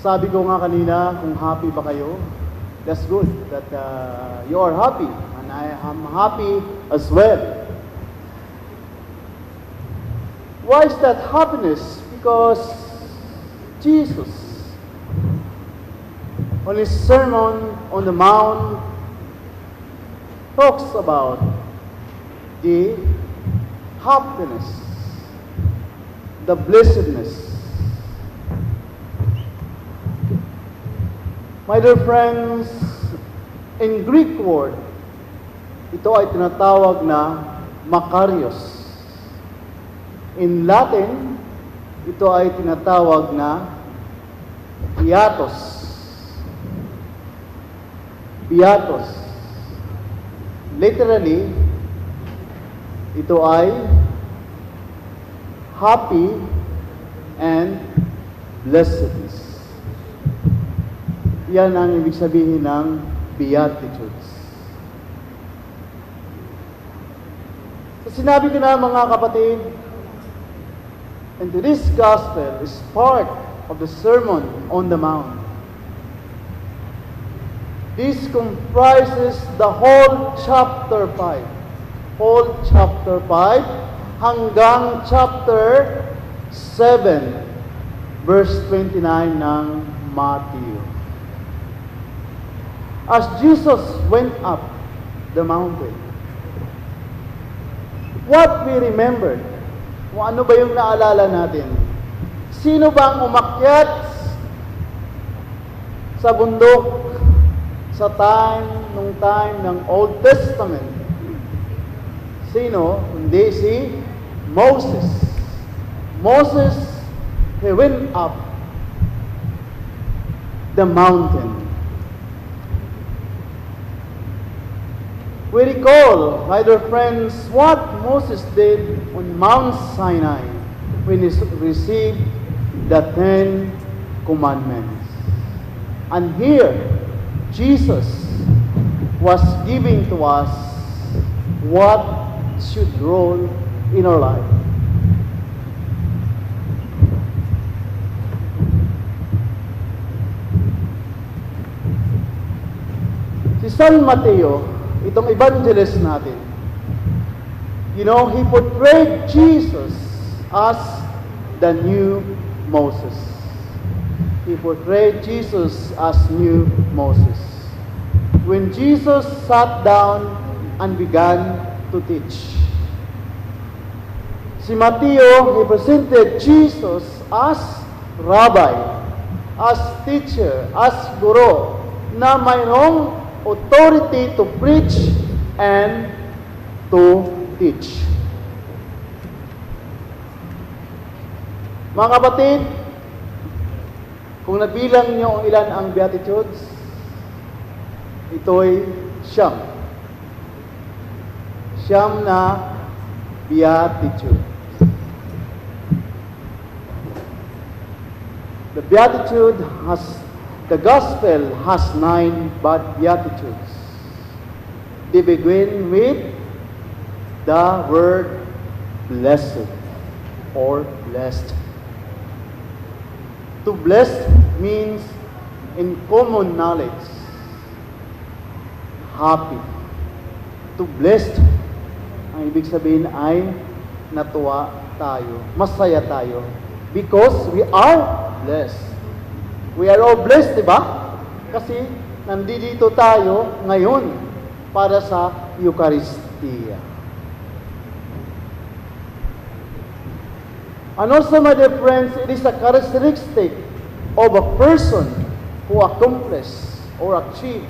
Sabi ko nga kanina, kung happy ba kayo, that's good that you are happy, and I am happy as well. Why is that happiness? Because Jesus, on his Sermon on the Mount, talks about the happiness, the blessedness. My dear friends, in Greek word, ito ay tinatawag na Makarios. In Latin, ito ay tinatawag na Beatos. Beatos. Literally, ito ay happy and blessedness. Yan ang ibig sabihin ng Beatitudes. So sinabi ko na mga kapatid, and this gospel is part of the Sermon on the Mount. This comprises the whole chapter 5. Whole chapter 5 hanggang chapter 7, verse 29 ng Matthew. As Jesus went up the mountain, what we remembered, kung ano ba yung naalala natin? Sino bang umakyat sa bundok sa nung time ng Old Testament? Sino? Hindi si Moses. Moses, he went up the mountain. We recall, my dear friends, what Moses did on Mount Sinai when he received the 10 Commandments. And here, Jesus was giving to us what should roll in our life. Si San Mateo, itong evangelist natin, you know, he portrayed Jesus as the new Moses. He portrayed Jesus as new Moses. When Jesus sat down and began to teach, si Mateo, he presented Jesus as rabbi, as teacher, as guro, na mayroong authority to preach and to teach. Mga kapatid, kung nabilang niyo ilan ang Beatitudes, ito'y siyam. Siyam na Beatitude. The Gospel has 9 Beatitudes. They begin with the word blessed or blessed. To bless means, in common knowledge, happy. To blessed, ang ibig sabihin ay natuwa tayo, masaya tayo, because we are blessed. We are all blessed, di ba? Kasi nandito tayo ngayon para sa Eucharistia. And also, my dear friends, it is a characteristic of a person who accomplishes or achieved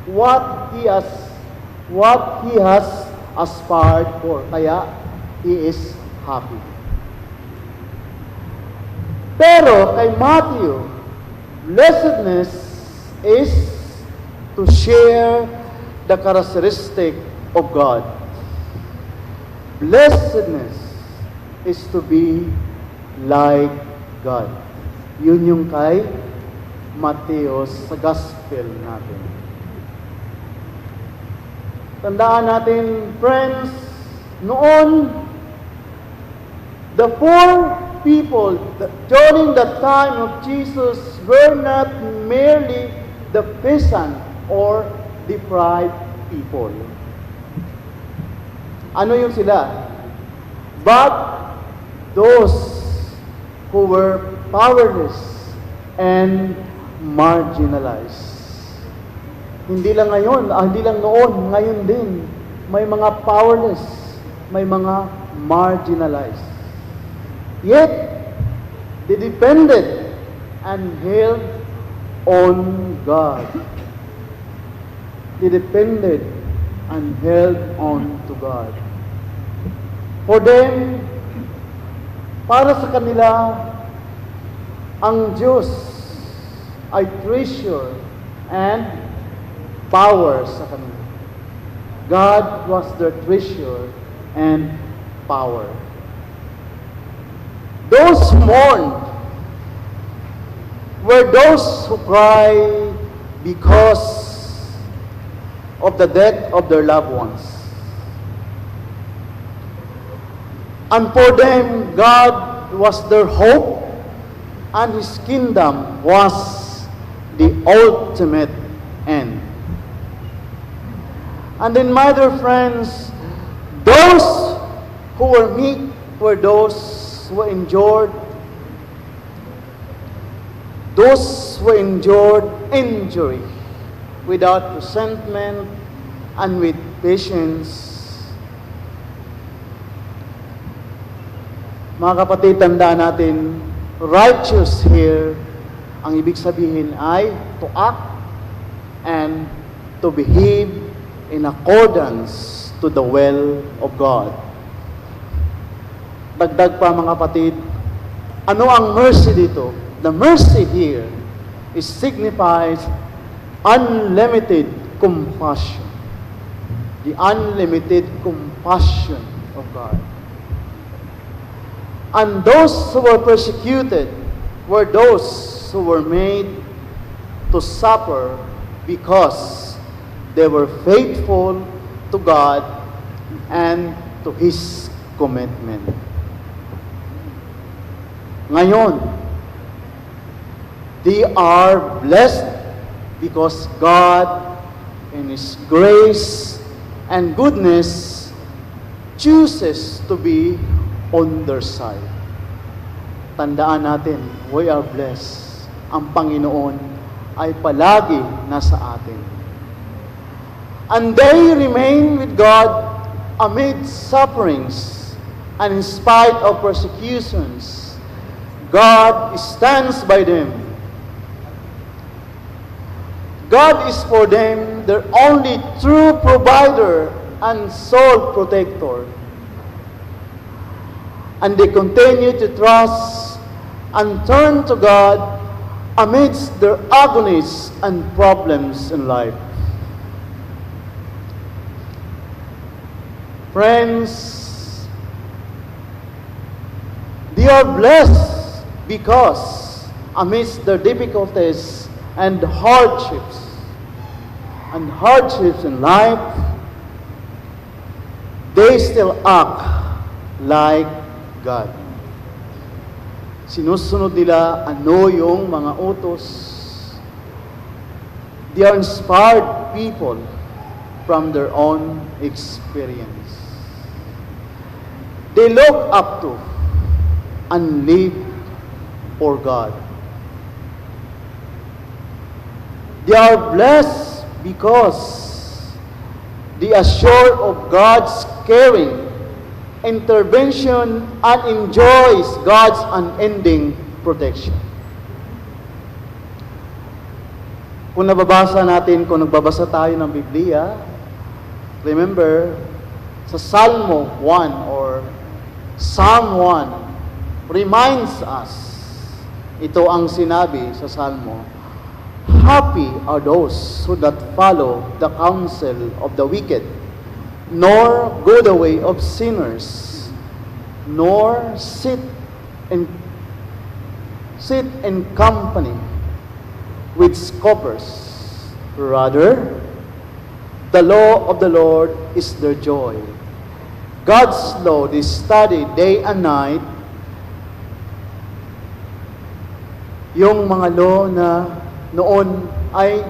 what he has aspired for. Kaya, he is happy. Pero kay Matthew, blessedness is to share the characteristic of God. Blessedness is to be like God. Yun yung kay Mateo sa Gospel natin. Tandaan natin, friends, noon, the poor people during the time of Jesus were not merely the peasant or deprived people. Ano yung sila? But those who were powerless and marginalized. Hindi lang ngayon, hindi lang noon, ngayon din, may mga powerless, may mga marginalized. Yet, they depended and held on God. They depended and held on to God. For them, para sa kanila, ang Diyos ay treasure and power sa kanila. God was their treasure and power. Those who mourned were those who cry because of the death of their loved ones. And for them, God was their hope, and His kingdom was the ultimate end. And then, my dear friends, those who were meek were those who endured injury without resentment and with patience. Mga kapatid, tandaan natin, righteous here, ang ibig sabihin ay to act and to behave in accordance to the will of God. Dagdag pa mga kapatid, ano ang mercy dito? The mercy here is signifies unlimited compassion. The unlimited compassion of God. And those who were persecuted were those who were made to suffer because they were faithful to God and to His commitment. Ngayon, they are blessed because God, in His grace and goodness, chooses to be on their side. Tandaan natin, we are blessed. Ang Panginoon ay palagi nasa atin. And they remain with God amid sufferings and in spite of persecutions. God stands by them. God is for them their only true provider and sole protector. And they continue to trust and turn to God amidst their agonies and problems in life. Friends, they are blessed because amidst their difficulties and hardships in life, they still act like God. Sinusunod nila ano yung mga utos. They are inspired people from their own experience. They look up to and live for God. They are blessed because they are sure of God's caring intervention and enjoys God's unending protection. Kung nagbabasa tayo ng Biblia, remember, sa Salmo 1 or Psalm 1 reminds us, ito ang sinabi sa Salmo, happy are those who not follow the counsel of the wicked, nor go the way of sinners, nor sit in company with scoffers. Rather, the law of the Lord is their joy. God's law they study day and night. yung mga law na noon ay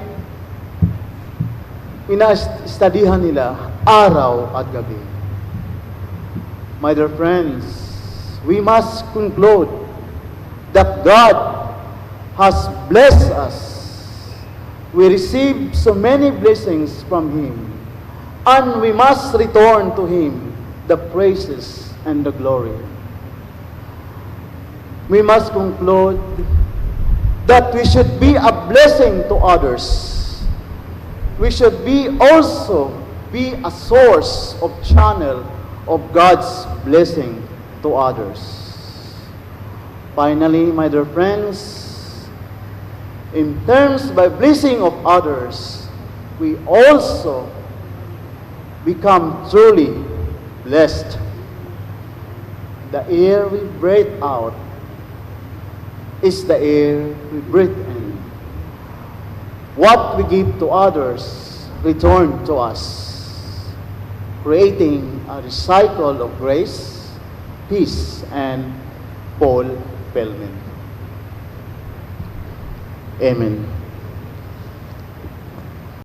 ina-studyhan nila araw at gabi. My dear friends, we must conclude that God has blessed us. We receive so many blessings from Him, and we must return to Him the praises and the glory. We must conclude that we should be a blessing to others. We should also be a source of channel of God's blessing to others. Finally, my dear friends, in terms by blessing of others, we also become truly blessed. The air we breathe out is the air we breathe in. What we give to others return to us, creating a recycle of grace, peace, and fulfillment. Amen.